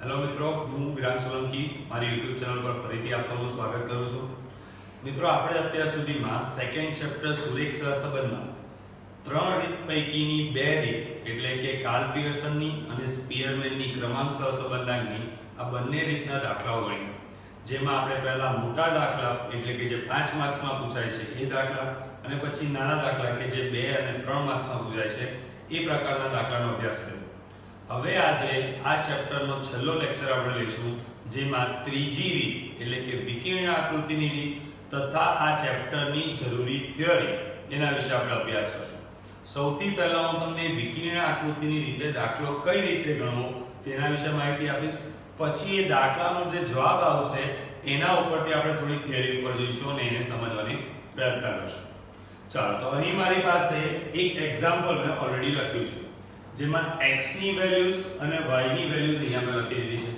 Hello મિત્રો, હું વિરાગ સોલંકી મારી YouTube ચેનલ પર ફરીથી આપ સૌનું સ્વાગત કરું છું. મિત્રો, આપણે અત્યાર સુધીમાં સેકન્ડ ચેપ્ટર સુરેખ સહસંબંધમાં ત્રણ રીત પૈકીની બે રીત એટલે કે કાર્લ પિયર્સનની અને સ્પીયરમેનની ક્રમાંક સહસંબંધાંકની આ બંને રીતના દાખલાઓ ગણ્યા. જેમાં આપણે પહેલા મોટા દાખલા એટલે કે જે 5 માર્ક્સમાં પૂછાય છે એ દાખલા અને પછી નાના દાખલા કે જે 2 અને 3 માર્ક્સમાં પૂછાય છે એ પ્રકારના દાખલાનો અભ્યાસ કર્યો. હવે આજે આ ચેપ્ટરનો છેલ્લો લેક્ચર આપણે લઈશું, જેમાં ત્રીજી રીત એટલે કે વિકર્ણ આકૃતિની રીત તથા આ ચેપ્ટરની જરૂરી થિયરી એના વિશે આપણે અભ્યાસ કરશું. સૌથી પહેલા હું તમને વિકર્ણ આકૃતિની રીતે દાખલો કઈ રીતે ગણવો તેના વિશે માહિતી આપીશ. પછી એ દાખલાનો જે જવાબ આવશે એના ઉપરથી આપણે થોડી થિયરી ઉપર જોઈશું અને એને સમજવાની પ્રયત્ન કરીશું. ચાલો, તો અહીં મારી પાસે એક એક્ઝામ્પલ મેં ઓલરેડી લખ્યું છે, જેમાં x ની વેલ્યુઝ અને y ની વેલ્યુઝ અહીંયા મેં લખી દીધી છે.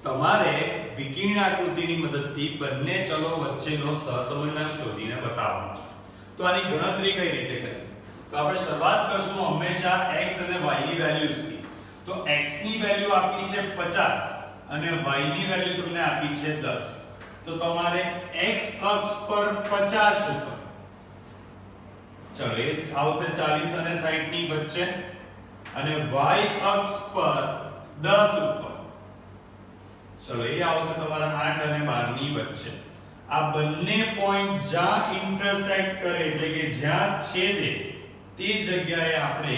તમારે વિકર્ણ આકૃતિની મદદથી બંને ચલો વચ્ચેનો સહસંબંધાંક શોધીને બતાવવાનો છે. તો આની ગણતરી કઈ રીતે કરવી? તો આપણે શરૂઆત કરશું હંમેશા x અને y ની વેલ્યુઝથી. તો x ની વેલ્યુ આપી છે 50 અને y ની વેલ્યુ તમને આપી છે 10. તો તમારે x અક્ષ પર 50 ઉપર, ચલો એ આવશે 40 અને 60 ની વચ્ચે, અને y અક્ષ પર 10 ઉપર, ચલો એ આવશે તમારા 8 અને 12 ની વચ્ચે. આ બંને પોઈન્ટ જ્યાં ઇન્ટરસેક્ટ કરે એટલે કે જ્યાં છેદે તે જગ્યાએ આપણે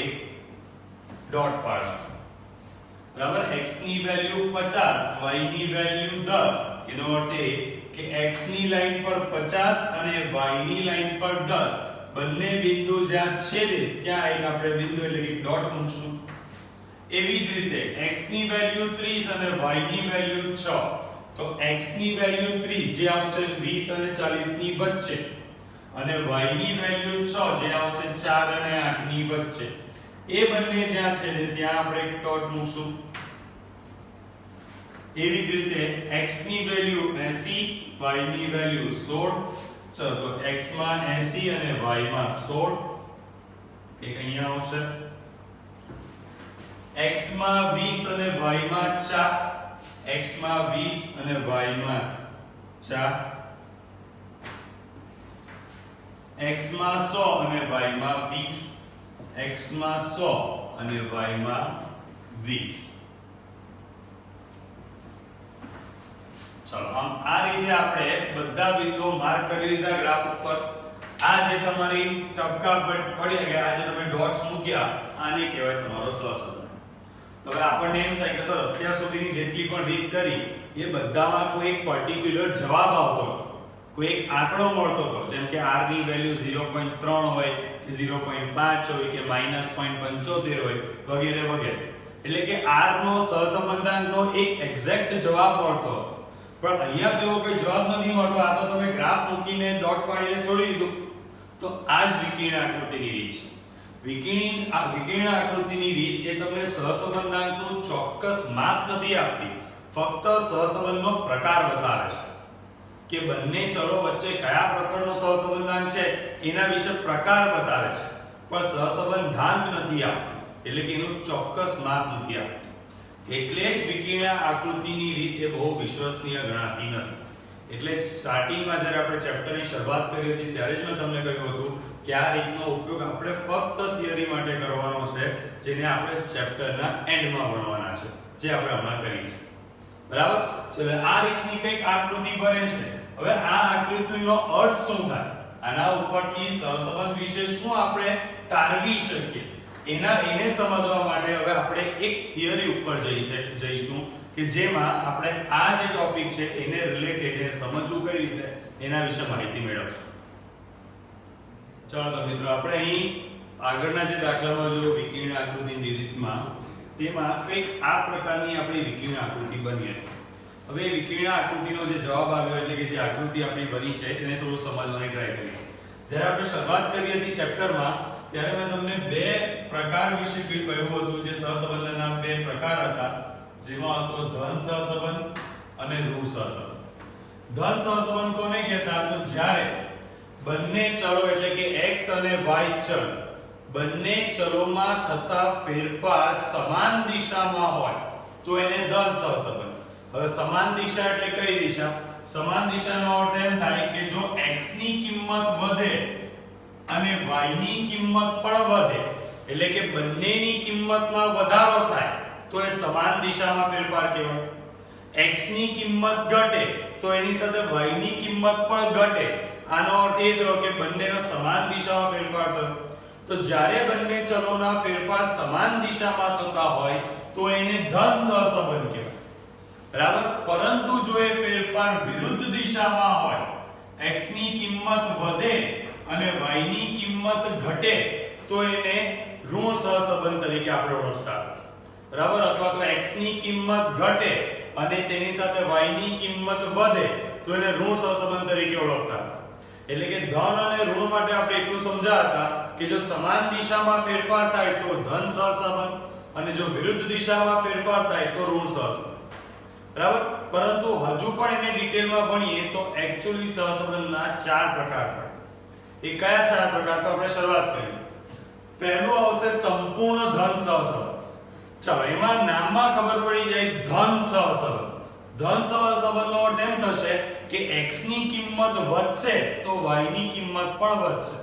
ડોટ પાડશું. બરાબર, x ની વેલ્યુ 50, y ની વેલ્યુ 10. એનો અર્થ એ કે x ની લાઈન પર 50 અને y ની લાઈન પર 10, બંને બિંદુ જ્યાં છેદે ત્યાં એક આપણે બિંદુ એટલે કે ડોટ મૂકશું. એવી જ રીતે x ની વેલ્યુ 30 અને y ની વેલ્યુ 6. તો x ની વેલ્યુ 30 જે આવશે 20 અને 40 ની વચ્ચે, અને y ની વેલ્યુ 6 જે આવશે 4 અને 8 ની વચ્ચે. એ બંને જ્યાં છેદે ત્યાં આપણે એક ડોટ મૂકશું. એવી જ રીતે x ની વેલ્યુ 80, y ની વેલ્યુ 16. ચલો, તો x માં 80 અને y માં 16 કે અહીંયા આવશે. x માં 20 અને y માં 4, x માં 20 અને y માં 4, x માં 100 અને y માં 20, x માં 100 અને y માં 20. ચલો, આ રીતે આપણે બધા બિંદુઓ માર્ક કરી લીધા ગ્રાફ ઉપર. આ જે તમારી ટપકા પડ્યા ગયા, આ જે તમે ડોટ્સ મૂક્યા, આને કહેવાય તમારો સહસંબંધ. તો હવે આપણને એમ થાય કે સર અત્યાર સુધીની જેટલી પણ રીત કરી એ બધામાં કોઈ એક પર્ટિક્યુલર જવાબ આવતો હતો, કોઈ એક આંકડો મળતો હતો, જેમ કે r ની વેલ્યુ 0.3 હોય કે 0.5 હોય કે -0.75 હોય વગેરે વગેરે. એટલે કે r નો સહસંબંધાંકનો એક એક્ઝેક્ટ જવાબ મળતો હતો. પણ અહીંયા તો એવો કોઈ જવાબ નથી મળતો. આ તો તમે ગ્રાફ મૂકીને ડોટ પાડીને છોડી દીધું. તો આ જ વિકર્ણ આકૃતિની રીત છે. વિકર્ણ આકૃતિની રીત એ તમને સહસંબંધાંકનું ચોક્કસ માપ નથી આપતી, ફક્ત સહસંબંધનો પ્રકાર બતાવે છે કે બંને ચલો વચ્ચે કયા પ્રકારનો સહસંબંધાંક છે એના વિશે પ્રકાર બતાવે છે, પણ સહસંબંધાંક નથી આપતી, એટલે કે એનું ચોક્કસ માપ નથી આપતી. એટલે જ વિકર્ણ આકૃતિની રીત એ બહુ વિશ્વસનીય ગણાતી નથી. એટલે સ્ટાર્ટિંગમાં જ્યારે આપણે ચેપ્ટરની શરૂઆત કરી હતી ત્યારે જ મેં તમને કહ્યું હતું કે આ રીતનો ઉપયોગ આપણે ફક્ત થિયરી માટે કરવાનો છે, જેને આપણે ચેપ્ટરના એન્ડમાં ભણવાના છે, જે આપણે હમણાં કરી છે. બરાબર, ચલો આ રીતની કંઈક આકૃતિ બને છે. હવે આ આકૃતિનો અર્થ શું થાય, આના ઉપરથી સહસંબંધ વિશે શું આપણે તારવી શકીએ, એને સમજવા માટે હવે આપણે એક થિયરી ઉપર જઈશું કે જેમાં આપણે આ જે ટોપિક છે એને રિલેટેડ સમજવું કઈ રીતે એના વિશે માહિતી મેળવશું. ચાલો તો મિત્રો, આપણે અહીં આગળના જે દાખલામાં જો વિકર્ણ આકૃતિની રીતમાં તેમાં કંઈક આ પ્રકારની આપણી વિકર્ણ આકૃતિ બની હતી. હવે વિકર્ણ આકૃતિનો જે જવાબ આવ્યો એટલે કે જે આકૃતિ આપણી બની છે એને થોડું સમજવાની ટ્રાય કરીએ. જ્યારે આપણે શરૂઆત કરી હતી ચેપ્ટરમાં ત્યારે મેં તમને બે પ્રકાર વિશે કહ્યું હતું, જે સહસંબંધના બે પ્રકાર હતા, જેમાં હતો ધન સહસંબંધ અને ઋણ સહસંબંધ. ધન સહસંબંધ કોને કહેતા? તો જ્યારે બંને ચલો એટલે કે x અને y ચલ બંને ચલોમાં થતા ફેરફાર સમાન દિશામાં હોય તો એને ધન સહસંબંધ. હવે સમાન દિશા એટલે કઈ દિશા? સમાન દિશાનો અર્થ એમ થાય કે જો x ની કિંમત વધે અને y ની કિંમત પણ વધે, એટલે કે બંનેની કિંમતમાં વધારો થાય તો એ સમાન દિશામાં ફેરફાર કહેવાય. x ની કિંમત ઘટે તો એની સાથે y ની કિંમત પણ ઘટે. આનો અર્થ એ થયો કે બંનેનો સમાન દિશામાં ફેરફાર થયો. તો જ્યારે બંને ચલોના ફેરફાર સમાન દિશામાં થતા હોય તો એને ધન સહસંબંધ કહેવાય. બરાબર. પરંતુ જો એ ફેરફાર વિરુદ્ધ દિશામાં હોય, x ની કિંમત વધે અને y ની કિંમત ઘટે તો એને ઋણ સહસંબંધ તરીકે આપણે ઓળખતા. બરાબર. અથવા તો x ની કિંમત ઘટે અને તેની સાથે y ની કિંમત વધે તો એને ઋણ સહસંબંધ તરીકે ઓળખતા. એટલે કે ધન અને ઋણ માટે આપણે એટલું સમજાતા કે જો સમાન દિશામાં ફેરફાર થાય તો ધન સહસંબંધ અને જો વિરુદ્ધ દિશામાં ફેરફાર થાય તો ઋણ સહસંબંધ. બરાબર. પરંતુ હજુ પણ એને ડિટેલમાં ભણીએ તો એક્ચ્યુઅલી સહસંબંધના 4 પ્રકાર પડે. એ કયા 4 પ્રકાર? તો આપણે શરૂઆત કરીએ. પહેલું આવશે સંપૂર્ણ ધન સહસંબંધ. ચાલો, એમાં નામમાં ખબર પડી જાય ધન સહસંબંધ. ધન સહસંબંધનો અર્થ એમ થશે કે x ની કિંમત વધશે તો y ની કિંમત પણ વધશે,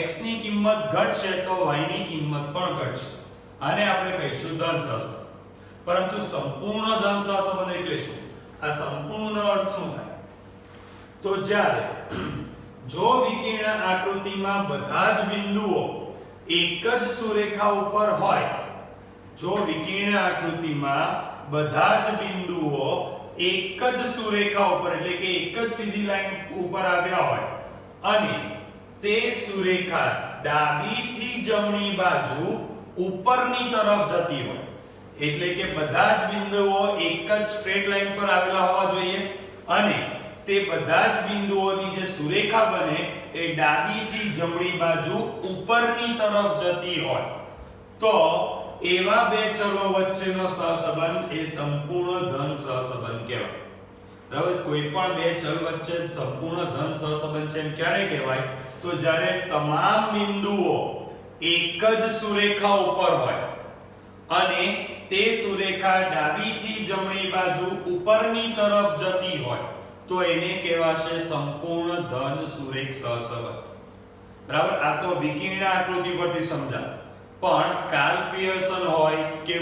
x ની કિંમત ઘટશે તો y ની કિંમત પણ ઘટશે. આને આપણે કહીશું ધન સહસંબંધ. પરંતુ સંપૂર્ણ ધન સહસંબંધ એટલે શું? આ સંપૂર્ણ અર્થ શું થાય? તો જ્યારે જો વિકર્ણ આકૃતિમાં બધા જ બિંદુઓ એક જ સુરેખા ઉપર હોય, જો વિકર્ણ આકૃતિમાં બધા જ બિંદુઓ એક જ સુરેખા ઉપર એટલે કે એક જ સીધી લાઈન ઉપર આવ્યા હોય અને તે સુરેખા ડાબીથી જમણી બાજુ ઉપરની તરફ જતી હોય, એટલે કે બધા જ બિંદુઓ એક જ સ્ટ્રેટ લાઈન પર આવેલા હોવા જોઈએ અને તે બધા જ બિંદુઓની જે સુરેખા બને એ ડાબીથી જમણી બાજુ ઉપરની તરફ જતી હોય તો એવા બે ચલો વચ્ચેનો સહસંબંધ એ સંપૂર્ણ ધન સહસંબંધ કહેવાય. બરાબર. કોઈ પણ બે ચલ વચ્ચે સંપૂર્ણ ધન સહસંબંધ છે એમ ક્યારે કહેવાય? તો જ્યારે તમામ બિંદુઓ એક જ સુરેખા ઉપર હોય અને તે સુરેખા ડાબીથી જમણી બાજુ ઉપરની તરફ જતી હોય તો એને કહેવાશે સંપૂર્ણ ધન સુરેખ સહસંબંધ. બરાબર. આ તો વિકર્ણ આકૃતિ પરથી સમજાય. પણ કાર્લ પિયર્સન હોય કે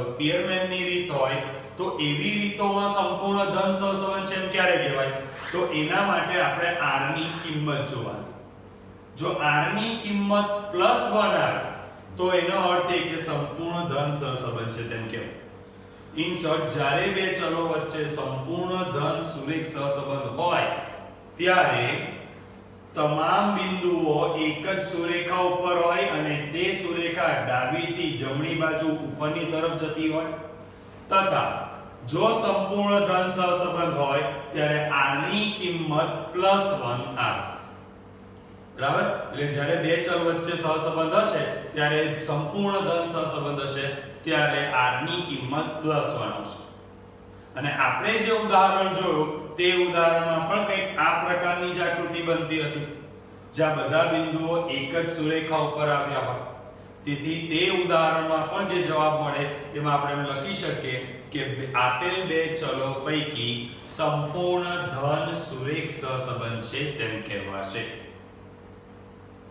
સ્પીયરમેનની રીત હોય તો એવી રીતોમાં સંપૂર્ણ ધન સહસંબંધ છે એમ ક્યારે કહેવાય? તો એના માટે આપણે r ની કિંમત જોવાની. જો r ની કિંમત +1 આવે તો એનો અર્થ એ કે સંપૂર્ણ ધન સહસંબંધ છે તેમ કહેવાય. ઇન શોર્ટ, જ્યારે બે ચલો વચ્ચે સંપૂર્ણ ધન સુરેખ સહસંબંધ હોય ત્યારે તમામ બિંદુઓ એક જ સુરેખા ઉપર હોય અને તે સુરેખા ડાબીથી જમણી બાજુ ઉપરની તરફ જતી હોય તથા જો સંપૂર્ણ ધન સહસંબંધ હોય ત્યારે r ની કિંમત +1 આવે. બરાબર. એટલે જ્યારે બે ચલ વચ્ચે સહસંબંધ હશે ત્યારે સંપૂર્ણ ધન સહસંબંધ હશે ત્યારે r ની કિંમત +1 આવશે. અને આપણે જે ઉદાહરણ જોયું તે ઉદાહરણમાં પણ કંઈક આ પ્રકારની જ આકૃતિ બનતી હતી જ્યાં બધા બિંદુઓ એક જ સુરેખા ઉપર આવ્યા હોય. તેથી તે ઉદાહરણમાં પણ જે જવાબ મળે તેમાં આપણે એમ લખી શકીએ કે આપેલ બે ચલો પૈકી સંપૂર્ણ ધન સુરેખ સહસંબંધ છે તેમ કહેવાશે.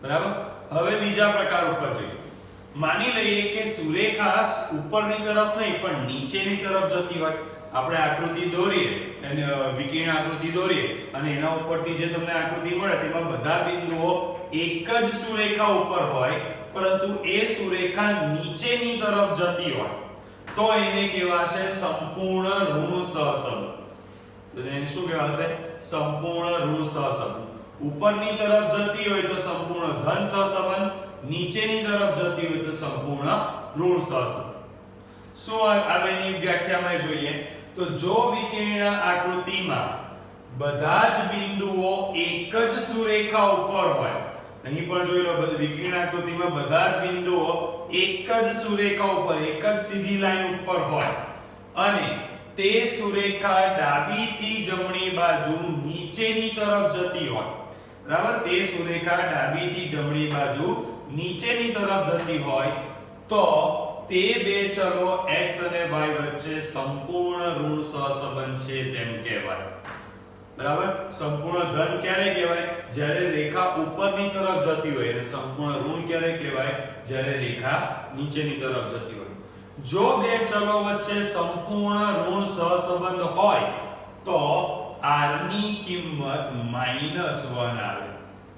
બરાબર. હવે બીજા પ્રકાર ઉપર જોઈએ. માની લઈએ કે સુરેખા ઉપરની તરફ નહીં પણ નીચેની તરફ જતી હોય. આપણે આકૃતિ દોરીએ અને વિકર્ણ આકૃતિ દોરીએ અને એના ઉપરથી જે તમને આકૃતિ મળે તેમાં બધા બિંદુઓ એક જ સુરેખા ઉપર હોય પરંતુ એ સુરેખા નીચેની તરફ જતી હોય તો એને કહેવાશે સંપૂર્ણ ઋણ સહસંબંધ. તો એને શું કહેવાશે? સંપૂર્ણ ઋણ સહસંબંધ. ઉપરની તરફ જતી હોય તો સંપૂર્ણ ધન સહસંબંધ, નીચેની તરફ જતી હોય તો સંપૂર્ણ ઋણ સહસંબંધ. શું આવેની વ્યાખ્યામાં જોઈએ તો જો વિકર્ણ આકૃતિમાં બધા જ બિંદુઓ એક જ સુરેખા ઉપર હોય, અહીં પણ જોઈ લો વિકર્ણ આકૃતિમાં બધા જ બિંદુઓ એક જ સુરેખા ઉપર એક જ સીધી લાઈન ઉપર હોય અને તે સુરેખા ડાબીથી જમણી બાજુ નીચેની તરફ જતી હોય. બરાબર. તે સુરેખા ડાબીથી જમણી બાજુ નીચેની તરફ જતી હોય તો તે બે ચલો x અને y વચ્ચે સંપૂર્ણ ઋણ સહસંબંધ છે તેમ કહેવાય. બરાબર. સંપૂર્ણ ધન ક્યારે કહેવાય? જ્યારે રેખા ઉપરની તરફ જતી હોય, અને સંપૂર્ણ ઋણ ક્યારે કહેવાય? જ્યારે રેખા નીચેની તરફ જતી હોય. જો બે ચલો વચ્ચે સંપૂર્ણ ઋણ સહસંબંધ હોય તો r ની કિંમત -1 આવે.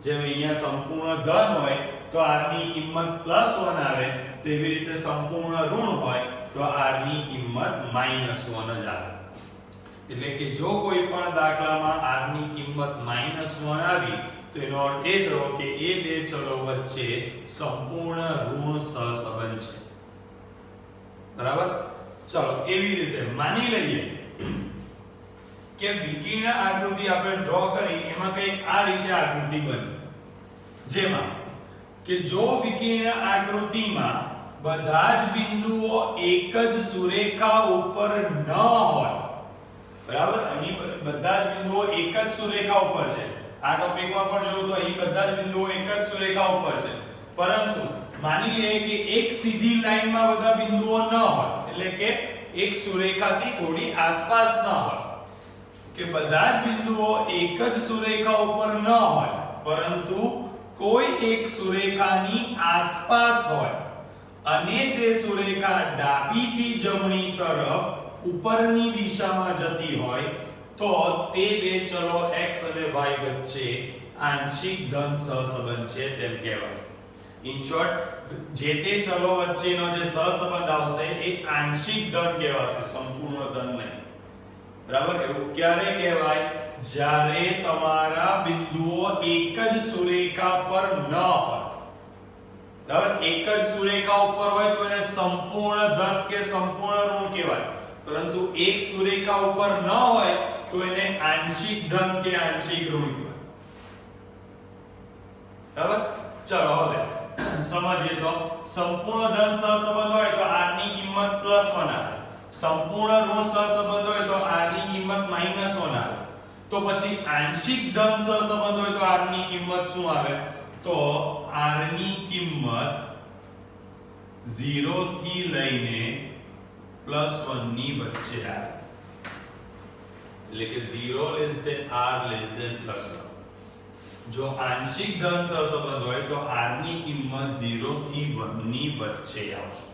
જેમ અહીંયા સંપૂર્ણ ધન હોય તો r ની કિંમત +1 આવે, તેવી રીતે સંપૂર્ણ ઋણ હોય તો r ની કિંમત -1 જ આવે. એટલે કે જો કોઈ પણ દાખલામાં r ની કિંમત -1 આવી તો એનો અર્થ એ થયો કે એ બે ચલો વચ્ચે સંપૂર્ણ ઋણ સહસંબંધ છે. બરાબર. ચલો એવી રીતે માની લઈએ કે વિકર્ણ આકૃતિ આપણે ડ્રો કરી, એમાં કંઈક આ રીતે આકૃતિ બની, જેમાં કે જો વિકર્ણ આકૃતિમાં બધા જ બિંદુઓ એક જ સુરેખા ઉપર ન હોય, બરાબર, અહીં બધા જ બિંદુઓ એક જ સુરેખા ઉપર છે. આ ટોપિકમાં પણ જોયું તો અહીં બધા જ બિંદુઓ એક જ સુરેખા ઉપર છે, પરંતુ માની લઈએ કે એક સીધી લાઈનમાં બધા બિંદુઓ ન હોય, એટલે કે એક સુરેખાથી થોડી આસપાસ ન હોય, કે બધા જ બિંદુઓ એક જ સુરેખા ઉપર ન હોય પરંતુ કોઈ એક સુરેખાની આસપાસ હોય અને તે સુરેખા ડાબીથી જમણી તરફ ઉપરની દિશામાં જતી હોય તો તે બે ચલો x અને y વચ્ચે આંશિક ધન સહસંબંધ છે તેમ કહેવાય. ઇન શોર્ટ, જે તે ચલો વચ્ચેનો જે સહસંબંધ આવશે એ આંશિક ધન કહેવાશે, સંપૂર્ણ ધન નહીં. બરાબર. એવું ક્યારે કહેવાય? જ્યારે તમારા બિંદુઓ એક જ સુરેખા પર ન હોય. બરાબર. એક જ સુરેખા ઉપર હોય તો એને સંપૂર્ણ ધન કે સંપૂર્ણ ઋણ કહેવાય, પરંતુ એક સુરેખા ઉપર ન હોય તો એને આંશિક ધન કે આંશિક ઋણ કહેવાય. બરાબર. ચલો હવે સમજીએ તો સંપૂર્ણ ધન સહસંબંધ હોય તો r ની કિંમત +1 આવે, સંપૂર્ણ ઋણ સહસંબંધ હોય તો r ની કિંમત -1 આવે. તો પછી આંશિક ધન સહસંબંધ હોય તો r ની કિંમત શું આવે? તો r ની કિંમત 0 થી લઈને +1 ની વચ્ચે આવે. એટલે કે 0 r +1. જો આંશિક ધન સહસંબંધ હોય તો r ની કિંમત 0 થી 1 ની વચ્ચે આવશે.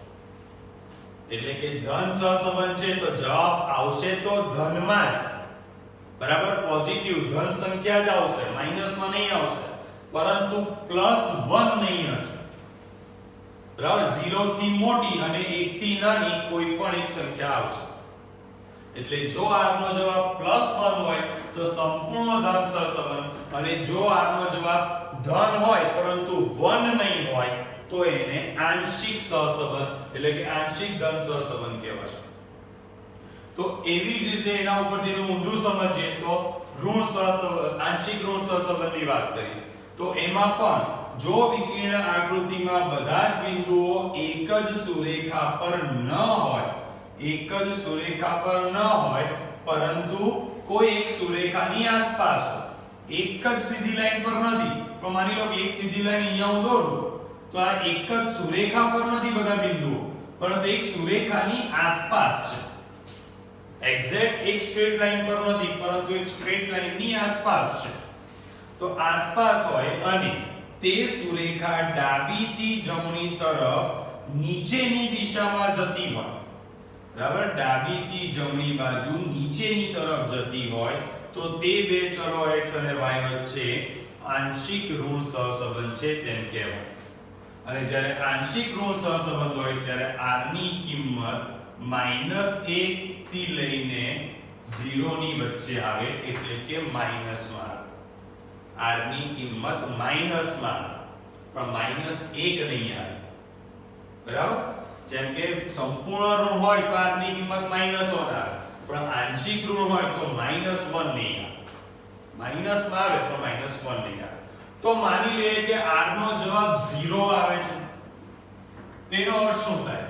એટલે કે ધન સહસંબંધ છે તો જવાબ આવશે તો ધનમાં જ, બરાબર, પોઝિટિવ ધન સંખ્યા જ આવશે, માઈનસમાં નહીં આવશે, પરંતુ +1 નહીં હશે. બરાબર. 0 થી મોટી અને 1 થી નાની કોઈ પણ એક સંખ્યા આવશે. એટલે જો r નો જવાબ +1 હોય તો સંપૂર્ણ ધન સહસંબંધ, અને જો r નો જવાબ ધન હોય પરંતુ 1 નહીં હોય તો એને આંશિક સહસંબંધ એટલે કે આંશિક ધન સહસંબંધ કહેવાશે. તો એવી જ રીતે એના ઉપરથી એનું ઊંધું સમજીએ તો ઋણ સહસંબંધ, આંશિક ઋણ સહસંબંધની વાત કરીએ તો એમાં પણ જો વિકર્ણ આકૃતિમાં બધા જ બિંદુઓ એક જ સુરેખા પર ન હોય, એક જ સુરેખા પર ન હોય પરંતુ કોઈ એક સુરેખાની આસપાસ હોય, એક જ સીધી લાઈન પર નથી, પણ માની લો કે એક સીધી લાઈન અહીંયા હું દોરું તો આ એક જ સુરેખા પર નથી બધા બિંદુઓ, પરંતુ એક સુરેખાની આસપાસ છે. એક્ઝેક્ટ એક સ્ટ્રેટ લાઈન પર નથી પરંતુ એક સ્ટ્રેટ લાઈનની આસપાસ છે. તો આસપાસ હોય અને તે સુરેખા ડાબીથી જમણી તરફ નીચેની દિશામાં જતી હોય, બરાબર, ડાબીથી જમણી બાજુ નીચેની તરફ જતી હોય તો તે બે ચલો x અને y વચ્ચે આંશિક ઋણ સહસંબંધ છે તેમ કહેવાય. અને જ્યારે આંશિક ઋણ સહસંબંધ હોય ત્યારે r ની કિંમત -1 થી લઈને 0 ની વચ્ચે આવે, એટલે કે માઈનસમાં આવે. r ની કિંમત માઈનસમાં પણ -1 નહીં આવે. બરાબર. જેમ કે સંપૂર્ણ ઋણ હોય તો r ની કિંમત -1 આવે, પણ આંશિક ઋણ હોય તો -1 નહીં આવે. માઈનસમાં આવે તો -1 નહીં આવે. તો માની લઈએ કે r નો જવાબ 0 આવે છે. તેનો અર્થ શું થાય?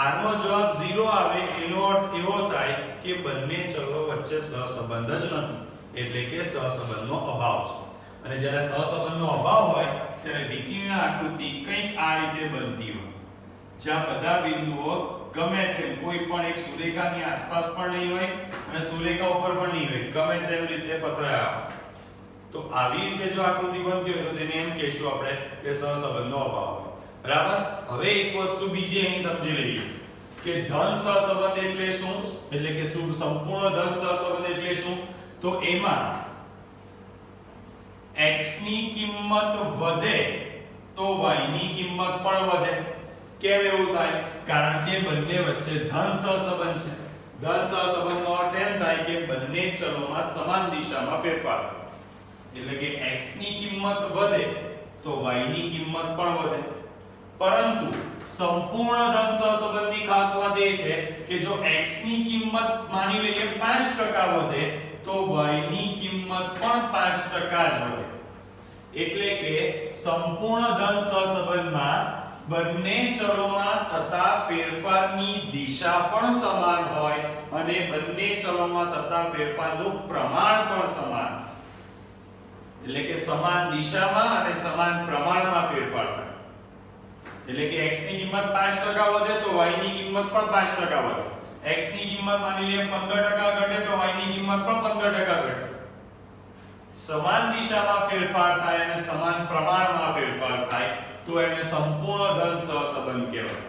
r નો જવાબ 0 આવે એનો અર્થ એવો થાય કે બંને ચલો વચ્ચે સહસંબંધ જ નથી, એટલે કે સહસંબંધનો અભાવ છે. અને જ્યારે સહસંબંધનો અભાવ હોય ત્યારે વિકર્ણ આકૃતિ કંઈક આ રીતે બનતી હોય. જ્યાં બધા બિંદુઓ ગમે તેમ કોઈ પણ એક સુરેખાની આસપાસ પણ નહીં હોય અને સુરેખા ઉપર પણ નહીં હોય, ગમે તેવી રીતે પથરાયા હોય. તો આવી રીતે જો આકૃતિ બનતી હોય તો તેને એમ કહીશું આપણે કે સહસંબંધનો અભાવ હોય. બરાબર. હવે એક વસ્તુ બીજી અહીં સમજી લઈએ કે ધન સહસંબંધ એટલે શું, એટલે કે સંપૂર્ણ ધન સહસંબંધ એટલે શું. તો એમાં x ની કિંમત વધે તો y ની કિંમત પણ વધે. કેમ એવું થાય? કારણ કે બંને વચ્ચે ધન સહસંબંધ છે. ધન સહસંબંધનો અર્થ એમ થાય કે બંને ચલોમાં સમાન દિશામાં ફેરફાર થાય. એટલે કે x ની કિંમત વધે તો y ની કિંમત પણ વધે. પરંતુ સંપૂર્ણ ધન સહસંબંધની ખાસ વાત એ છે કે જો x ની કિંમત માની લઈએ 5% વધે તો y ની કિંમત પણ 5% જ વધે. એટલે કે સંપૂર્ણ ધન સહસંબંધમાં બંને ચલોમાં થતા ફેરફારની દિશા પણ સમાન હોય અને બંને ચલોમાં થતા ફેરફારનું પ્રમાણ પણ સમાન. એટલે કે સમાન દિશામાં અને સમાન પ્રમાણમાં ફેરફાર થાય. એટલે કે x ની કિંમત 5% વધે તો y ની કિંમત પણ 5% વધે. x ની કિંમત માની લઈએ 15% ઘટે તો y ની કિંમત પણ 15% ઘટે. સમાન દિશામાં ફેરફાર થાય અને સમાન પ્રમાણમાં ફેરફાર થાય તો એને સંપૂર્ણ ધન સહસંબંધ કહેવાય.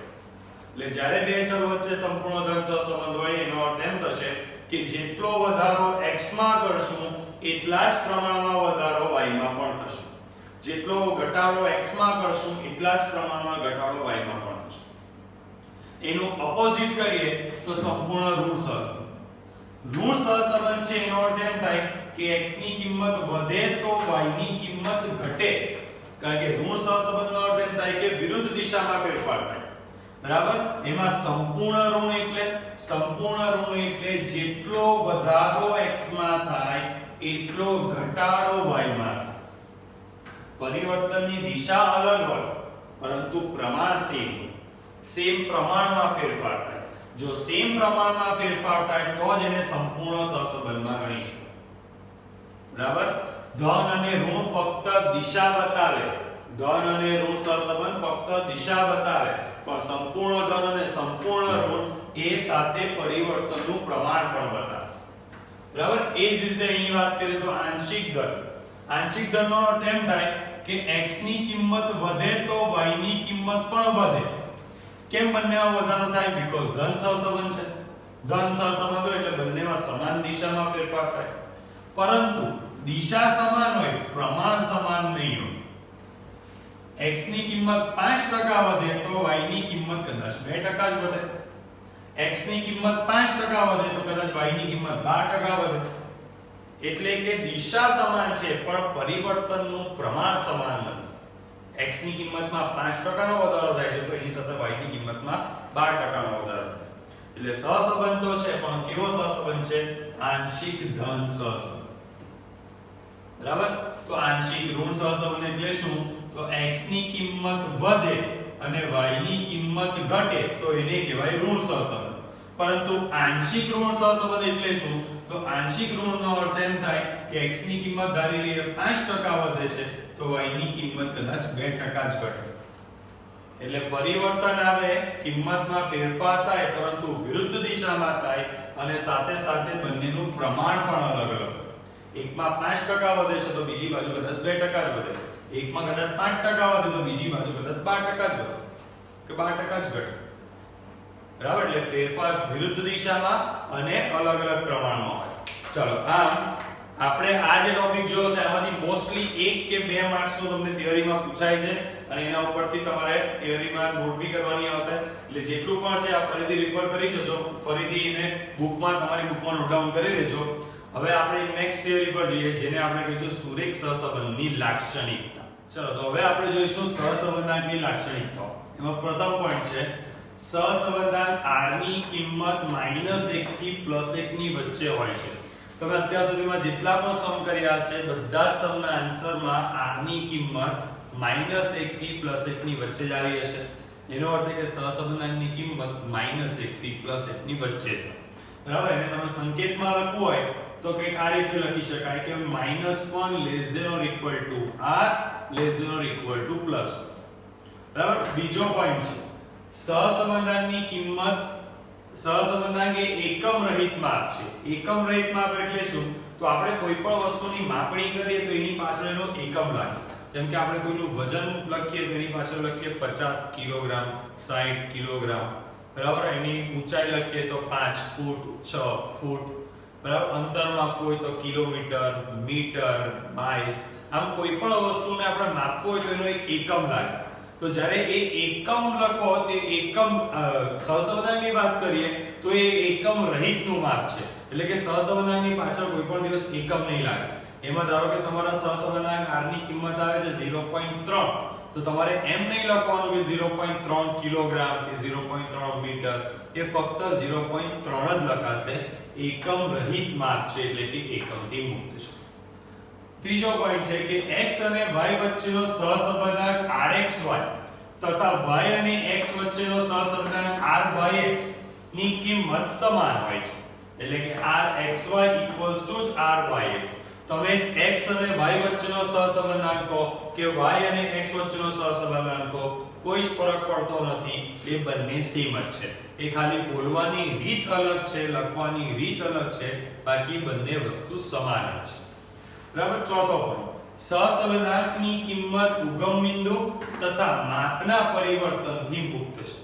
એટલે જ્યારે બે ચલ વચ્ચે સંપૂર્ણ ધન સહસંબંધ હોય એનો અર્થ એમ થશે કે જેટલો વધારો x માં કરશું એટલા જ પ્રમાણમાં વધારો y માં પણ થશે. જેટલો ઘટાડો x માં કરશું એટલા જ પ્રમાણમાં ઘટાડો y માં પણ થશે. એનું ઓપોઝિટ કરીએ તો સંપૂર્ણ ઋણ સહસંબંધ. ઋણ સહસંબંધ છે એનો અર્થ એમ થાય કે x ની કિંમત વધે તો y ની કિંમત ઘટે. કારણ કે ઋણ સહસંબંધનો અર્થ એમ થાય કે વિરુદ્ધ દિશામાં ફેરફાર થાય. બરાબર. એમાં સંપૂર્ણ ઋણ એટલે જેટલો વધારો x માં થાય એટલો ઘટાડો y માં થાય. પરિવર્તનની દિશા અલગ હોય પરંતુ પ્રમાણ સેમ હોય. સેમ પ્રમાણમાં ફેરફાર થાય. જો સેમ પ્રમાણમાં ફેરફાર થાય તો જ એને સંપૂર્ણ સહસંબંધમાં ગણી શકાય. બરાબર. ધન અને ઋણ ફક્ત દિશા બતાવે. ધન અને ઋણ સહસંબંધ ફક્ત દિશા બતાવે પણ સંપૂર્ણ ધન અને સંપૂર્ણ ઋણ એ સાથે પરિવર્તનનું પ્રમાણ પણ બતાવે. બરાબર. એ જ રીતે અહીં વાત કરીએ તો આંશિક ધન. આંશિક ધનનો અર્થ એમ થાય કે x ની કિંમત વધે તો y ની કિંમત પણ વધે. કેમ બંનેમાં વધારો થાય? બીકોઝ ધન સહસંબંધ છે. ધન સહસંબંધ હોય એટલે બંનેમાં સમાન દિશામાં ફેરફાર થાય. પરંતુ દિશા સમાન હોય પ્રમાણ સમાન નહીં હોય. x ની કિંમત 5% વધે તો y ની કિંમત કદાચ 2% જ વધે. x ની કિંમત 5% વધે તો કદાચ y ની કિંમત 12% વધે. એટલે કે દિશા સમાન છે પણ પરિવર્તનનું પ્રમાણ સમાન નથી. x ની કિંમતમાં 5% નો વધારો થાય છે તો એની સાથે y ની કિંમતમાં 12% નો વધારો થાય. એટલે સહસંબંધ તો છે પણ કેવો સહસંબંધ છે? આંશિક ધન સહસંબંધ. બરાબર. તો આંશિક ઋણ સહસંબંધ એટલે શું? તો x ની કિંમત વધે અને y ની કિંમત ઘટે તો એને કહેવાય ઋણ સહસંબંધ. પરંતુ આંશિક ઋણ સહસંબંધ એટલે શું? તો આંશિક ઋણનો અર્થ એમ થાય કે x ની કિંમત ધારી લઈએ 5% વધે છે તો y ની કિંમત કદાચ 2% જ ઘટે. એટલે પરિવર્તન આવે, કિંમતમાં ફેરફાર થાય પરંતુ વિરુદ્ધ દિશામાં થાય અને સાથે સાથે બંનેનું પ્રમાણ પણ અલગ અલગ. એકમાં 5% વધે છે તો બીજી બાજુ કદાચ 2% જ વધે. એકમાં કદાચ 5% વધે તો બીજી બાજુ કદાચ 12% જ વધે કે 12% જ ઘટે. બરાબર. એટલે ફેરફાર વિરુદ્ધ દિશામાં અને અલગ અલગ પ્રમાણમાં હોય. ચલો આમ આપણે આ જે ટોપિક જોયો છે આમાંથી મોસ્ટલી 1 કે 2 માર્ક્સ નો તમને થિયરીમાં પૂછાય છે અને એના ઉપરથી તમારે થિયરીમાં નોટ બી કરવાની આવશે. એટલે જેટલું પણ છે આ ફરીથી રિફર કરી જજો, ફરીથી એને બુકમાં તમારી બુકમાં નોટ ડાઉન કરી દેજો. હવે આપણે નેક્સ્ટ થિયરી પર જઈએ જેને આપણે કહીશું સુરેખ સહસંબંધની લાક્ષણિકતા. ચલો તો હવે આપણે જોઈશું સહસંબંધાંકની લાક્ષણિકતાઓ. એમાં પ્રથમ પોઈન્ટ છે સહસંબંધાંક r ની કિંમત -1 થી +1 ની વચ્ચે હોય છે. તમે અત્યાર સુધીમાં જેટલા પણ સમ કર્યા છે બધા જ સમના આન્સરમાં r ની કિંમત -1 થી +1 ની વચ્ચે જ આવી હશે. એનો અર્થ એ કે સહસંબંધાંકની કિંમત -1 થી +1 ની વચ્ચે છે. બરાબર. એને તમે સંકેતમાં લખવું હોય તો કંઈક આ રીતે લખી શકાય કે -1 ≤ r ≤ +1. બરાબર. બીજો પોઈન્ટ છે સહસંબંધાંકની કિંમત, સહસંબંધાંક એ એકમ રહિત માપ છે. એકમ રહિત માપ એટલે શું? તો આપણે કોઈ પણ વસ્તુની માપણી કરીએ તો એની પાછળ એનો એકમ લાગે. જેમ કે આપણે કોઈનું વજન લખીએ તો એની પાછળ લખીએ 50 કિલોગ્રામ, 60 કિલોગ્રામ, બરાબર. એની ઊંચાઈ લખીએ તો 5 ફૂટ, 6 ફૂટ, બરાબર. અંતર માપવું હોય તો કિલોમીટર, મીટર, માઇલ્સ. આમ કોઈ પણ વસ્તુને આપણે માપવું હોય તો એનો એક એકમ લાગે. તો જ્યારે એ એકમ લખો તે એકમ સહસંબંધાંકની વાત કરીએ તો એ એકમ રહિતનું માપ છે. એટલે કે સહસંબંધાંકની પાછળ કોઈ પણ દિવસ એકમ નહીં લાગે. એમાં ધારો કે તમારા સહસંબંધાંક r ની કિંમત આવે છે 0.3, તો તમારે એમ નહીં લખવાનું કે 0.3 કિલોગ્રામ કે 0.3 મીટર. એ ફક્ત 0.3 જ લખાશે. એકમ રહિત માપ છે એટલે કે એકમથી મુક્ત છે. ત્રીજો પોઈન્ટ છે કે x અને y વચ્ચેનો સહસંબંધાંક rxy તથા y અને x વચ્ચેનો સહસંબંધાંક ryx ની કિંમત સમાન હોય છે. એટલે કે rxy = ryx. તમે x અને y વચ્ચેનો સહસંબંધાંક કહો કે y અને x વચ્ચેનો સહસંબંધાંક કહો, કોઈ જ ફરક પડતો નથી. એ બંને સેમ જ છે. એ ખાલી બોલવાની રીત અલગ છે, લખવાની રીત અલગ છે, બાકી બંને વસ્તુ સમાન જ છે. બરાબર. ચોથો પોઈન્ટ, સહસંબંધાંકની કિંમત ઉગમ બિંદુ તથા માપના પરિવર્તનથી મુક્ત છે.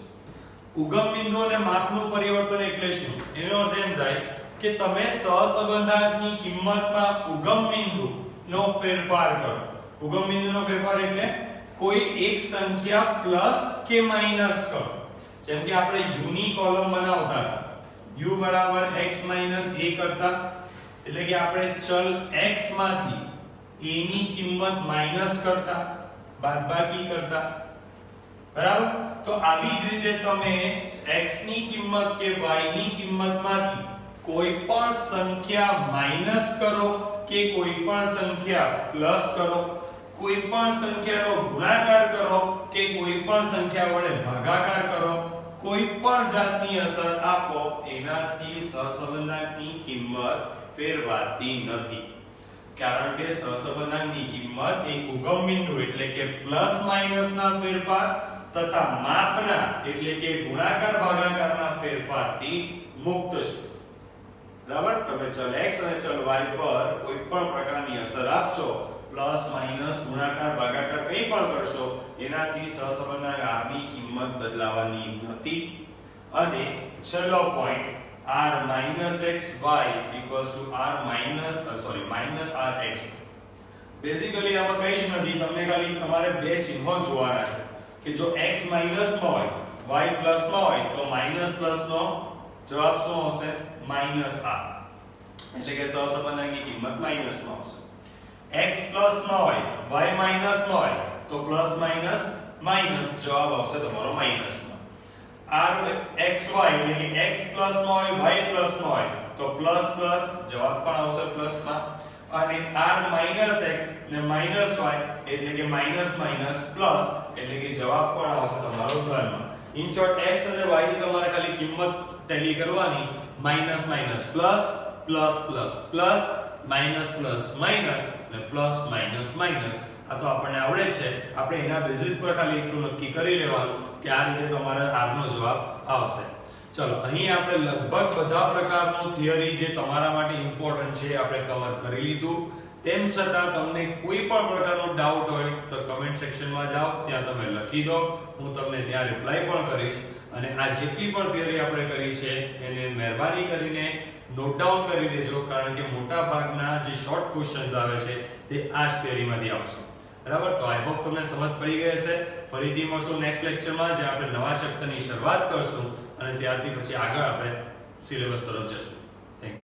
ઉગમ બિંદુ અને માપનું પરિવર્તન એટલે શું? એનો અર્થ એમ થાય કે તમે સહસંબંધાંકની કિંમતમાં ઉગમ બિંદુનો ફેરફાર કરો. ઉગમ બિંદુનો ફેરફાર એટલે કોઈ એક સંખ્યા પ્લસ કે માઈનસ કરો. જેમ કે આપણે u ની કોલમ બનાવતા હતા, u = x - a કરતા, એટલે કે આપણે ચલ x માંથી a ની કિંમત માઈનસ કરતા, બાદબાકી કરતા, બરાબર. તો આવી જ રીતે તમે x ની કિંમત કે y ની કિંમતમાંથી કોઈ પણ સંખ્યા માઈનસ કરો કે કોઈ પણ સંખ્યા પ્લસ કરો, કોઈ પણ સંખ્યાનો ગુણાકાર કરો કે કોઈ પણ સંખ્યા વડે ભાગાકાર કરો, કોઈ પણ જાતની અસર આપો, એનાથી સહસંબંધાંકની કિંમત ફેરવાતી નથી. કારણ કે સહસંબંધાંકની કિંમત એક ઉગમ બિંદુ એટલે કે પ્લસ માઈનસ ના ફેરફાર તથા માપના એટલે કે ગુણાકાર ભાગાકારના ફેરફારથી મુક્ત છે. બરાબર. તમે ચલ x અને ચલ y પર કોઈ પણ પ્રકારની અસર આપશો, પ્લસ માઈનસ ગુણાકાર ભાગાકાર કંઈ પણ કરશો, એનાથી સહસંબંધાંક r ની કિંમત બદલાવાની નથી. અને છેલ્લો point, r - xy - rx. Basically આમાં કંઈ જ નથી. તમને ખાલી તમારે બે ચિહ્નો જોવાના છે કે જો x માઈનસમાં હોય, y પ્લસમાં હોય તો માઈનસ પ્લસનો જવાબ શું આવશે? Minus r. એટલે કે સહસંબંધાંકની કિંમત માઈનસમાં આવશે. x પ્લસમાં હોય, y માઈનસમાં હોય તો પ્લસ માઈનસ માઈનસ જવાબ આવશે તમારો માઈનસમાં. rxy એટલે કે x પ્લસમાં હોય, y પ્લસમાં હોય તો પ્લસ પ્લસ જવાબ પણ આવશે પ્લસમાં. અને r માઈનસ x ને માઈનસ y એટલે કે માઈનસ માઈનસ પ્લસ એટલે કે જવાબ પણ આવશે તમારો ધનમાં. ઇન શોર્ટ x અને y ની તમારે ખાલી કિંમત ટેલી કરવાની. Minus minus plus, plus plus plus, minus plus minus ને પ્લસ માઈનસ માઈનસ. આ તો આપણને આવડે છે. આપણે એના બેઝિસ પર ખાલી એટલું નક્કી કરી લેવાનું કે આ રીતે તમારે r નો જવાબ આવશે. ચલો, અહીં આપણે લગભગ બધા પ્રકારનો થિયરી જે તમારા માટે ઇમ્પોર્ટન્ટ છે આપણે કવર કરી લીધું. તેમ છતાં તમને કોઈ પણ પ્રકારનો ડાઉટ હોય તો કમેન્ટ સેક્શનમાં જાઓ, ત્યાં તમે લખી દો, હું તમને ત્યાં રિપ્લાય પણ કરીશ. અને આ જેટલી પણ થિયરી આપણે કરી છે એને મહેરબાની કરીને નોટ ડાઉન કરી દેજો, કારણ કે મોટા ભાગના જે શોર્ટ ક્વેશ્ચન્સ આવે છે તે આ જ થિયરીમાંથી આવશે. બરાબર. તો આઈ હોપ તમને સમજ પડી ગઈ હશે. ફરીથી મળશું નેક્સ્ટ લેક્ચરમાં, જ્યાં આપણે નવા ચેપ્ટરની શરૂઆત કરશું અને ત્યારથી પછી આગળ આપણે સિલેબસ તરફ જશું.